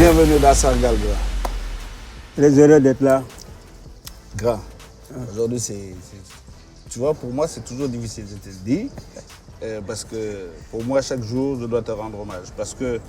Bienvenue dans Sargal, grand. Très heureux d'être là. Grand, aujourd'hui, tu vois, pour moi, c'est toujours difficile, je te le dis, parce que pour moi, chaque jour, je dois te rendre hommage. Parce que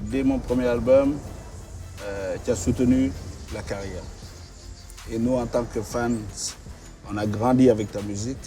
dès mon premier album, tu as soutenu la carrière. Et nous, en tant que fans, on a grandi avec ta musique.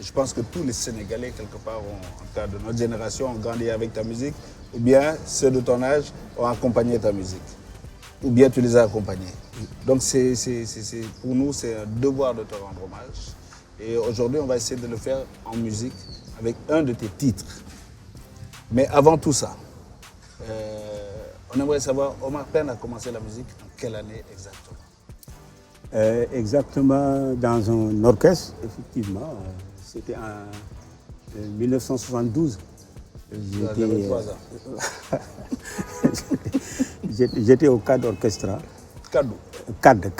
Et je pense que tous les Sénégalais, quelque part, en tout cas de notre génération, ont grandi avec ta musique. Ou bien ceux de ton âge ont accompagné ta musique. Ou bien tu les as accompagnés. Donc pour nous, c'est un devoir de te rendre hommage. Et aujourd'hui, on va essayer de le faire en musique avec un de tes titres. Mais avant tout ça, on aimerait savoir, Omar Pène a commencé la musique en quelle année exactement? Exactement dans un orchestre, effectivement. C'était en 1972. J'avais 3 ans. J'étais au cadre orchestra. Cadre. Cadre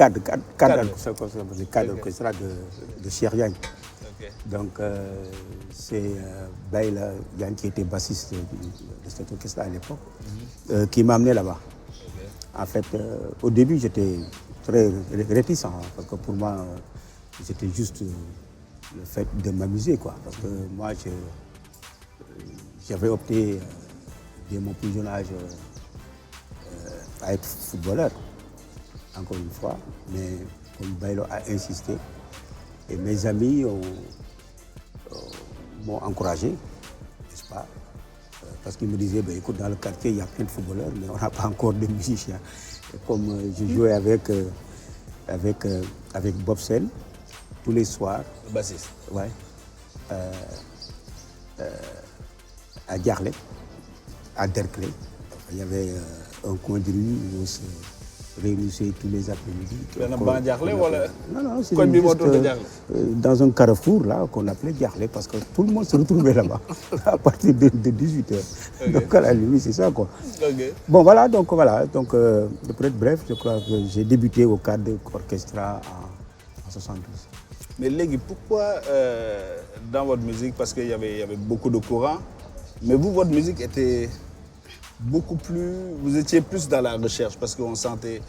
orchestra de Cheikh Diagne. Okay. Donc c'est Baïla Diagne qui était bassiste de cet orchestre à l'époque, qui m'a amené là-bas. Okay. En fait, au début, j'étais très réticent, parce que pour moi, c'était juste le fait de m'amuser, quoi. Parce que moi, j'avais opté, dès mon plus jeune âge, à être footballeur, encore une fois. Mais comme Baïlo a insisté, et mes amis m'ont encouragé, n'est-ce pas? Parce qu'ils me disaient, écoute, dans le quartier, il y a plein de footballeurs, mais on n'a pas encore de musiciens. Et comme je jouais avec Bob Sen tous les soirs. Le bassiste. Ouais. À Diarlé, à Derklé. Il y avait un coin de rue où on se réunissait tous les après-midi. Non, c'était juste dans un carrefour là qu'on appelait Diarlé, parce que tout le monde se retrouvait là-bas à partir de 18h. Okay. Donc à la limite, c'est ça, quoi. Okay. Bon, voilà. Donc pour être bref, je crois que j'ai débuté au cadre orchestra en 72. Mais Légui, pourquoi dans votre musique, parce qu'il y avait beaucoup de courants, mais vous, votre musique était beaucoup plus, vous étiez plus dans la recherche, parce qu'on sentait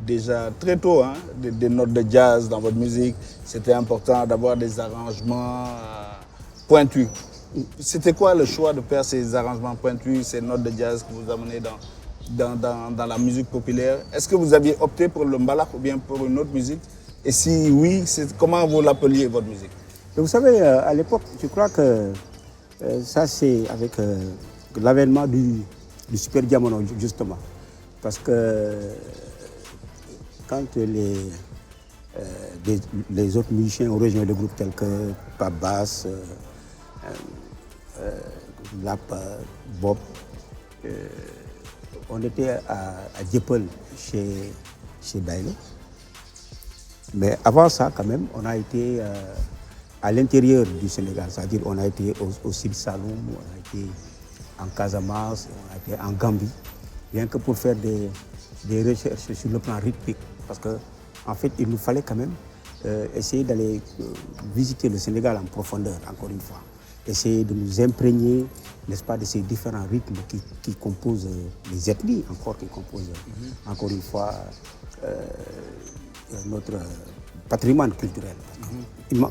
déjà très tôt des notes de jazz dans votre musique. C'était important d'avoir des arrangements pointus. C'était quoi le choix de faire ces arrangements pointus, ces notes de jazz que vous amenez dans la musique populaire? Est-ce que vous aviez opté pour le mbalax ou bien pour une autre musique? Et si oui, comment vous l'appeliez, votre musique? Et vous savez, à l'époque, je crois que ça, c'est avec l'avènement du Super Diamono, justement. Parce que quand les autres musiciens ont rejoint le groupe tels que Pape Bass, Lap, Bob, on était à Dieuppeul chez Baïlo. Mais avant ça, quand même, on a été à l'intérieur du Sénégal, c'est-à-dire on a été au Sine Saloum, on a été en Casamance, on a été en Gambie, rien que pour faire des recherches sur le plan rythmique. Parce qu'en fait, il nous fallait quand même essayer d'aller visiter le Sénégal en profondeur, encore une fois. Essayer de nous imprégner, n'est-ce pas, de ces différents rythmes qui composent les ethnies, qui composent, encore une fois, notre patrimoine culturel.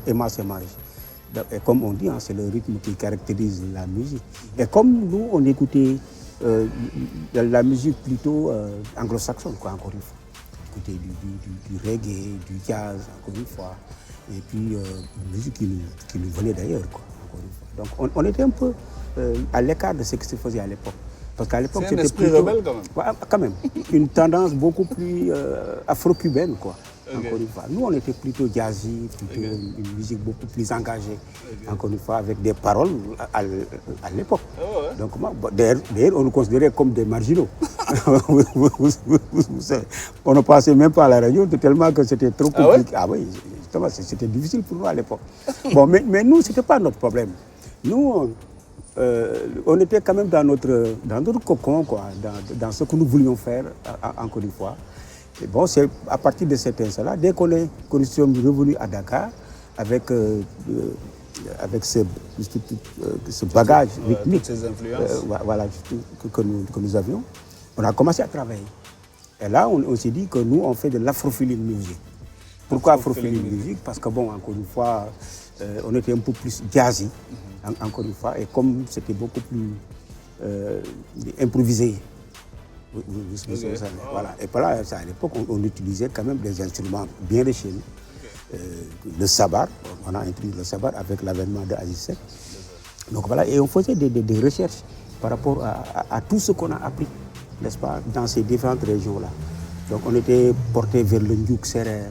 Immensément riche. Et comme on dit, c'est le rythme qui caractérise la musique. Et comme nous, on écoutait la musique plutôt anglo-saxonne, encore une fois. On écoutait du reggae, du jazz, encore une fois. Et puis, une musique qui nous venait d'ailleurs, encore une fois. Donc, on était un peu à l'écart de ce qui se faisait à l'époque. Parce qu'à l'époque, c'était plutôt rebelle, quand même. Ouais, quand même. Une tendance beaucoup plus afro-cubaine, quoi. Okay. Encore une fois. Nous, on était plutôt jazzy, plutôt une musique beaucoup plus engagée, encore une fois, avec des paroles à l'époque. Oh, ouais. Donc, d'ailleurs, on nous considérait comme des marginaux. On ne passait même pas à la radio, tellement que c'était trop compliqué. Ah oui, justement, c'était difficile pour nous à l'époque. Bon, mais nous, ce n'était pas notre problème. Nous, on était quand même dans notre cocon, quoi, dans ce que nous voulions faire, encore une fois. Et bon, c'est à partir de cet instant-là, dès qu'on est revenu à Dakar, avec avec ce bagage rythmique, toutes ces influences. voilà, que nous avions, on a commencé à travailler. Et là, on s'est dit que nous, on fait de l'afro-feeling music. Pourquoi afro-feeling music? Parce que, bon, encore une fois, on était un peu plus jazzy, encore une fois, et comme c'était beaucoup plus improvisé. Voilà. Et par là, à l'époque, on utilisait quand même des instruments bien de chez nous. Le sabar, on a introduit le sabar avec l'avènement de Aziz Seck. Donc voilà, et on faisait des recherches par rapport à tout ce qu'on a appris, n'est-ce pas, dans ces différentes régions-là. Donc on était porté vers le Ndiouk Serer,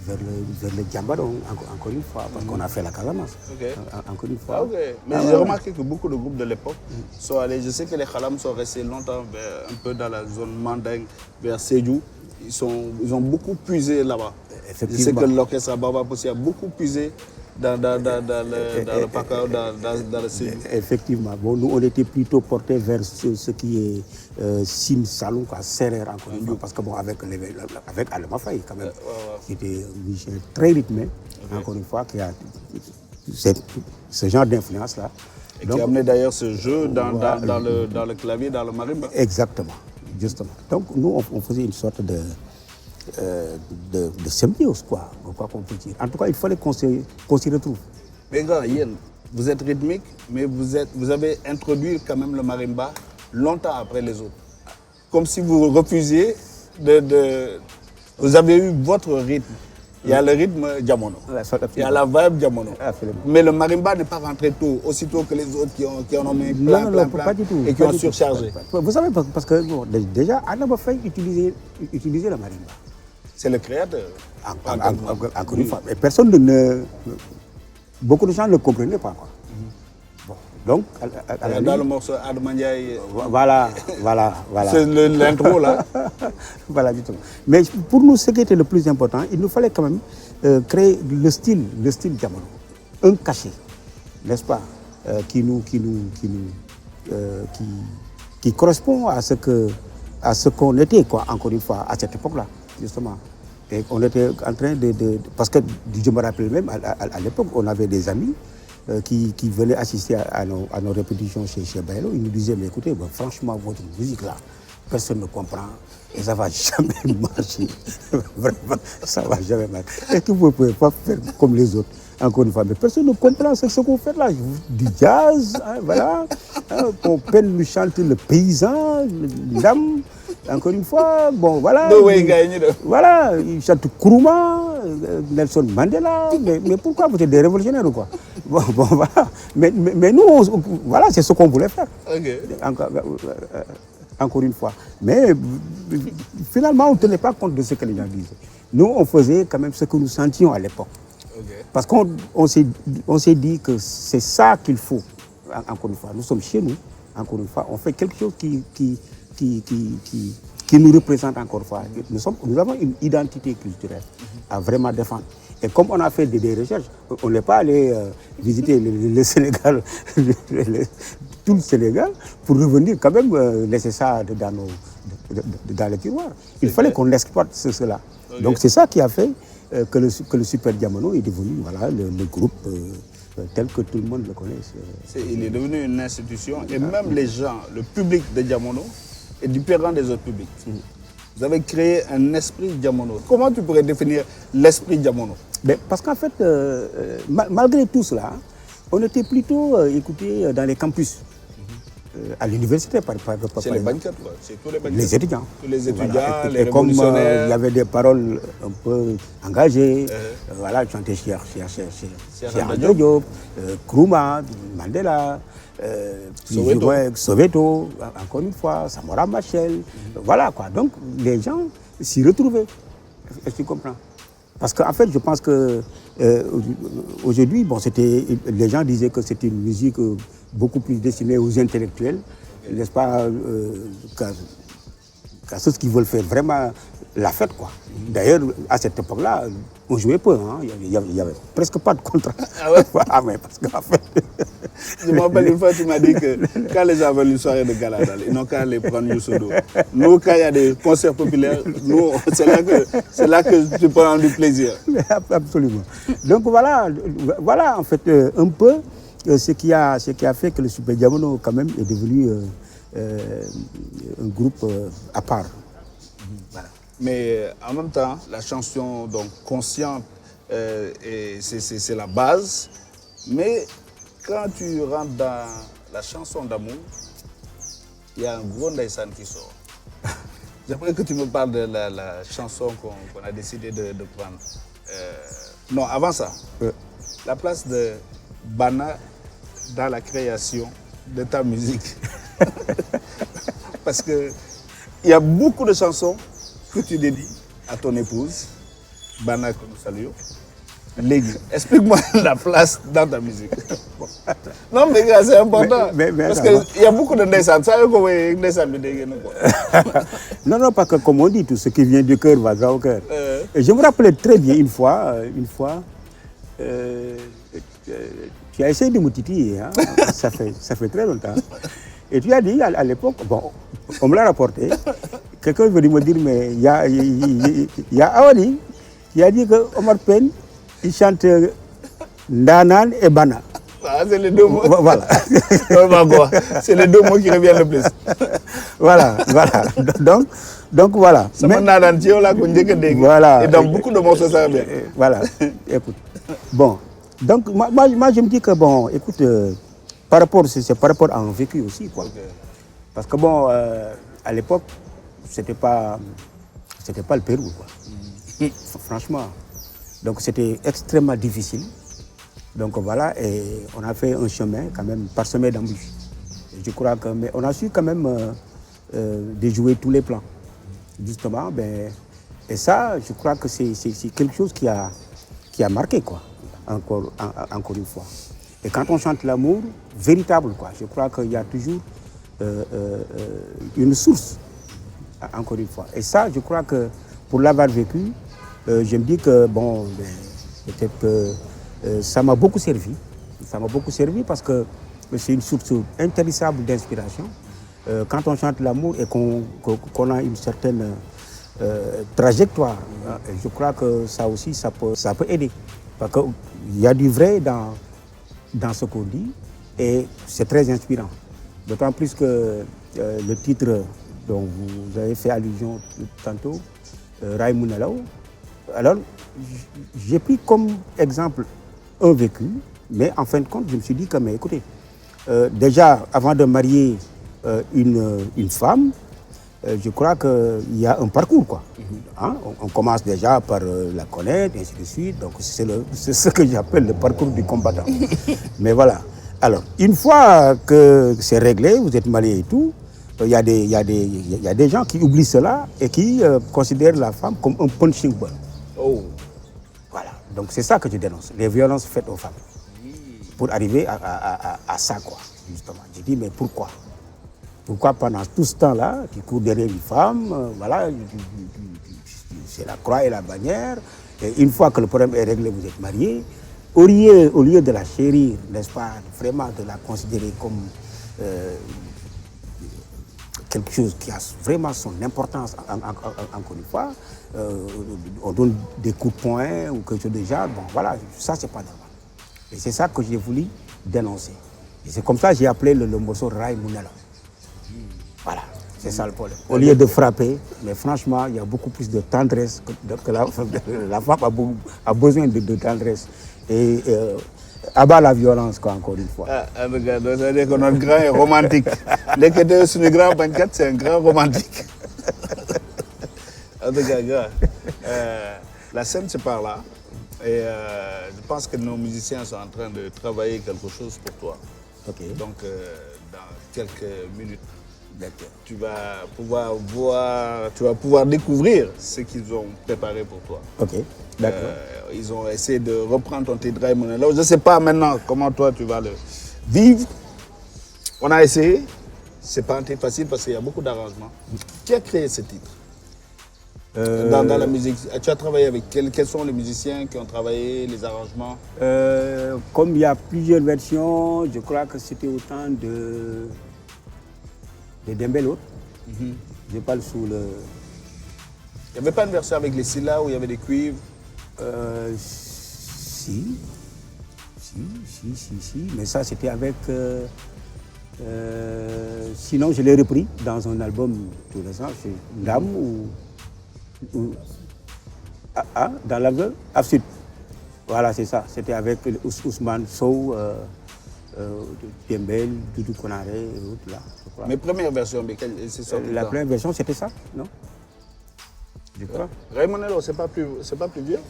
vers le Djambadong, encore une fois, parce qu'on a fait la Casamance. Encore une fois. Mais j'ai remarqué que beaucoup de groupes de l'époque sont allés, je sais que les Khalam sont restés longtemps un peu dans la zone Manding, vers Sédhiou. Ils ont beaucoup puisé là-bas. Je sais que l'orchestre Baba Poussi a beaucoup puisé dans le Pakao, dans le Sédhiou. Effectivement. Bon, nous, on était plutôt portés vers ce qui est Sine Saloum, Serer encore une fois, parce que bon, avec Alema Faye, quand même, qui était un musicien très rythmé, encore une fois, qui a ce genre d'influence-là. Et qui a amené d'ailleurs ce jeu dans le clavier, dans le marimba. Exactement, justement. Donc nous, on faisait une sorte de symbiose, quoi qu'on peut dire. En tout cas, il fallait qu'on s'y retrouve. Mais gars, Yen, vous êtes rythmique, mais vous avez introduit quand même le marimba longtemps après les autres. Comme si vous refusiez Vous avez eu votre rythme. Il y a le rythme Diamono. Il y a la vibe Diamono. Mais le marimba n'est pas rentré tôt, aussitôt que les autres qui en ont mis plein et qui ont surchargé. Vous savez, parce que bon, déjà, Alema Faye utilisait le marimba. C'est le créateur. Encore une fois. Et personne beaucoup de gens ne comprenaient pas, quoi. Bon, donc, dans le morceau Admandiaï. Voilà. C'est l'intro, là. Voilà, du tout. Mais pour nous, ce qui était le plus important, il nous fallait quand même créer le style Diamono. Un cachet, n'est-ce pas, qui correspond à ce qu'on était, quoi, encore une fois, à cette époque-là, justement. Et on était en train parce que je me rappelle même, à l'époque, on avait des amis qui venaient assister à nos répétitions chez Bailo. Ils nous disaient, mais écoutez, franchement, votre musique là, personne ne comprend et ça ne va jamais marcher. Vraiment, ça ne va jamais marcher. Est-ce que vous ne pouvez pas faire comme les autres? Encore une fois, mais personne ne comprend ce que vous faites là. Du jazz, hein, voilà. Qu'on peine nous chanter le paysan, l'âme. Encore une fois, bon, voilà. Voilà, ils chantent Nkrumah, Nelson Mandela. Mais pourquoi vous êtes des révolutionnaires ou quoi? Bon, voilà. Mais nous, voilà, c'est ce qu'on voulait faire. Encore une fois. Mais finalement, on ne tenait pas compte de ce que les gens disaient. Nous, on faisait quand même ce que nous sentions à l'époque. Parce qu'on s'est dit que c'est ça qu'il faut. Encore une fois, nous sommes chez nous. Encore une fois, on fait quelque chose qui nous représente encore une fois. Nous avons une identité culturelle à vraiment défendre. Et comme on a fait des recherches, on n'est pas allé visiter le Sénégal, tout le Sénégal, pour revenir quand même laisser ça dans les tiroirs. Il fallait qu'on exploite cela. Donc c'est ça qui a fait que le Super Diamono est devenu le groupe tel que tout le monde le connaît. Il est devenu une institution et même les gens, le public de Diamono est différent des autres publics. Vous avez créé un esprit Diamono. Comment tu pourrais définir l'esprit Diamono? Parce qu'en fait, malgré tout cela, on était plutôt écoutés dans les campus. À l'université, par exemple. C'est les banquettes, quoi. C'est tous les banquettes. Les étudiants. Tous les étudiants, voilà. les et comme il révolutionnaires. y avait des paroles un peu engagées, voilà, chanter chez André Diop, Nkrumah, Mandela, Soweto, encore une fois, Samora Machel, voilà quoi. Donc les gens s'y retrouvaient. Est-ce que tu comprends? Parce qu'en fait, je pense que aujourd'hui, bon, les gens disaient que c'était une musique beaucoup plus destinée aux intellectuels, n'est-ce pas, qu'à ceux qui veulent faire vraiment la fête, quoi. D'ailleurs, à cette époque-là, on jouait peu, hein. Il y avait presque pas de contrat. Ah ouais? Mais parce qu'en fait, Je me rappelle une fois, tu m'as dit que quand les gens veulent une soirée de gala, ils n'ont qu'à aller prendre Youssou Ndour. Nous, quand il y a des concerts populaires, nous, c'est là que tu prends du plaisir. Absolument. Donc voilà en fait un peu ce qui a fait que le Super Diamono quand même est devenu un groupe à part. Voilà. Mais en même temps, la chanson donc consciente, c'est la base. Mais quand tu rentres dans la chanson d'amour, il y a un gros Ndeysaan qui sort. J'aimerais que tu me parles de la chanson qu'on a décidé de prendre. Non, avant ça, la place de Bana dans la création de ta musique. Parce qu'il y a beaucoup de chansons que tu dédies à ton épouse, Bana, que nous saluons. Légui, explique-moi la place dans ta musique. Non, mais gars, c'est important. Parce qu'il y a beaucoup de Ndeysaan. Ça, comment Ndeysaan Non, parce que comme on dit, tout ce qui vient du cœur va droit au cœur. Et je me rappelais très bien une fois, tu as essayé de me titiller, hein? ça fait très longtemps. Et tu as dit à l'époque, bon, on me l'a rapporté, quelqu'un veut me dire, mais il y a Awadi qui a dit que Omar Pène, il chante Ndanan et Bana. Ah, c'est les deux mots. Voilà. C'est les deux mots qui reviennent le plus. Voilà. Donc voilà. Voilà. Et dans beaucoup de morceaux, ça va bien. Voilà. Écoute. Bon. Donc, moi, je me dis que, bon, écoute, c'est par rapport à un vécu aussi, quoi. Okay. Parce que, bon, à l'époque, c'était pas le Pérou, quoi. Franchement. Donc, c'était extrêmement difficile. Donc, voilà, et on a fait un chemin, quand même, parsemé d'embûches. Je crois que, mais on a su, quand même, déjouer tous les plans. Justement, et ça, je crois que c'est quelque chose qui a marqué, quoi. Encore une fois. Et quand on chante l'amour, véritable, quoi, je crois qu'il y a toujours une source, encore une fois. Et ça, je crois que pour l'avoir vécu, je me dis que, bon, peut-être que ça m'a beaucoup servi. Ça m'a beaucoup servi parce que c'est une source intarissable d'inspiration. Quand on chante l'amour et qu'on a une certaine trajectoire, je crois que ça aussi, ça peut aider. Parce qu'il y a du vrai dans ce qu'on dit et c'est très inspirant. D'autant plus que le titre dont vous avez fait allusion tantôt, Ray Mounelao, alors j'ai pris comme exemple un vécu, mais en fin de compte, je me suis dit que, mais écoutez, déjà avant de marier une femme, je crois qu'il y a un parcours, quoi. Hein? On commence déjà par la connaître, et ainsi de suite. Donc, c'est ce que j'appelle le parcours du combattant. Mais voilà. Alors, une fois que c'est réglé, vous êtes marié et tout, il y a des gens qui oublient cela et qui considèrent la femme comme un punching ball. Oh. Voilà. Donc, c'est ça que je dénonce, les violences faites aux femmes. Pour arriver à ça, quoi, justement. Je dis, mais pourquoi? Pourquoi pendant tout ce temps-là, tu cours derrière une femme, voilà, c'est la croix et la bannière, et une fois que le problème est réglé, vous êtes mariés, au lieu de la chérir, n'est-ce pas, vraiment de la considérer comme quelque chose qui a vraiment son importance, encore une fois, on donne des coups de poing ou quelque chose de genre, bon voilà, ça c'est pas normal. Et c'est ça que j'ai voulu dénoncer. Et c'est comme ça que j'ai appelé le morceau Ray Mounelao. Voilà, c'est ça le problème. Au lieu de frapper, mais franchement, il y a beaucoup plus de tendresse que la femme a besoin de tendresse. Et abat la violence, quoi, encore une fois. Ah, regarde, ça veut dire que notre grand est romantique. Dès que tu es sur le grand banquet, c'est un grand romantique. En tout cas, la scène, c'est par là. Et je pense que nos musiciens sont en train de travailler quelque chose pour toi. Okay. Donc, dans quelques minutes, tu vas pouvoir découvrir ce qu'ils ont préparé pour toi. Ok, d'accord. Ils ont essayé de reprendre ton titre Ray Mounelao. Je ne sais pas maintenant comment toi tu vas le vivre. On a essayé. Ce n'est pas un titre facile parce qu'il y a beaucoup d'arrangements. Qui a créé ce titre? dans la musique? Tu as travaillé avec quels sont les musiciens qui ont travaillé les arrangements? Comme il y a plusieurs versions, je crois que c'était autant de Dembélé. Je parle sous le... Il n'y avait pas une version avec les Silla où il y avait des cuivres? Si, mais ça c'était avec... sinon, je l'ai repris dans un album tout récent, c'est Dame ou dans l'album Absurde. Voilà, c'est ça. C'était avec Ousmane Sow, Dembélé, Doudou Konaré et autres là. Mes premières versions, c'est ça? La première version, c'était ça, non? Je crois. Raymond Ello, c'est pas plus vieux?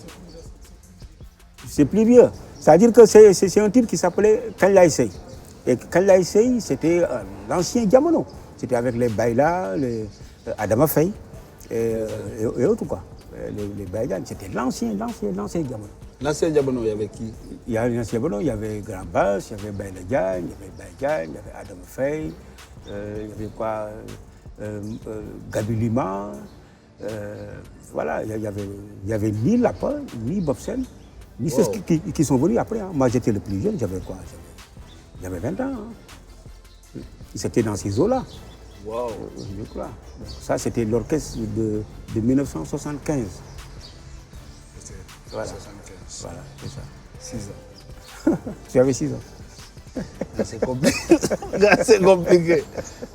C'est plus vieux. C'est-à-dire que c'est un titre qui s'appelait Kanlaïsei. Et Kanlaïsei, c'était l'ancien Diamono. C'était avec les Baïla, les Adama Faye et autres quoi. Les Baïla, c'était l'ancien Diamono. L'ancien Diamono, il y avait qui? Il y avait l'ancien Diamono, il y avait Grand Bass, il y avait Baïla Diagne, il y avait Baïla, il y avait Adama Faye, il y avait quoi, Gabi Lima. Voilà, il y avait ni Lapin, ni Bobsen, ni ceux qui sont venus après. Hein. Moi, j'étais le plus jeune, j'avais quoi? J'avais 20 ans. Hein. C'était dans ces eaux-là. Wow. Je crois. Donc, ça, c'était l'orchestre de 1975. Voilà. 75. Voilà, c'est ça. 6 ans. Tu avais 6 ans. C'est compliqué. C'est compliqué.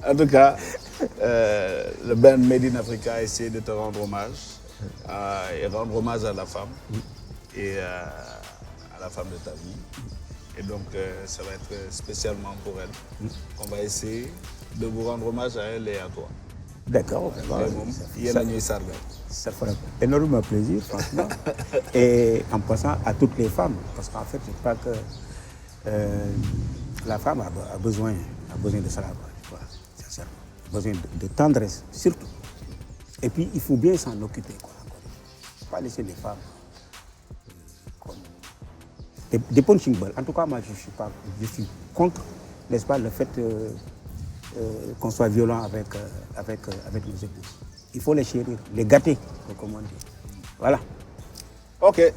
En tout cas, le band Made in Africa a essayé de te rendre hommage et rendre hommage à la femme et à la femme de ta vie. Et donc, ça va être spécialement pour elle qu'on va essayer de vous rendre hommage à elle et à toi. D'accord. Ça fera énormément plaisir, franchement. Et en passant à toutes les femmes, parce qu'en fait, je crois que la femme a besoin de cela, quoi, sincèrement. Elle a besoin de tendresse, surtout. Et puis, il faut bien s'en occuper, quoi. Il ne faut pas laisser les femmes comme des punching balls. En tout cas, moi, je suis contre, n'est-ce pas, le fait qu'on soit violent avec nos épouses. Il faut les chérir, les gâter, comme on dit. Voilà. Ok.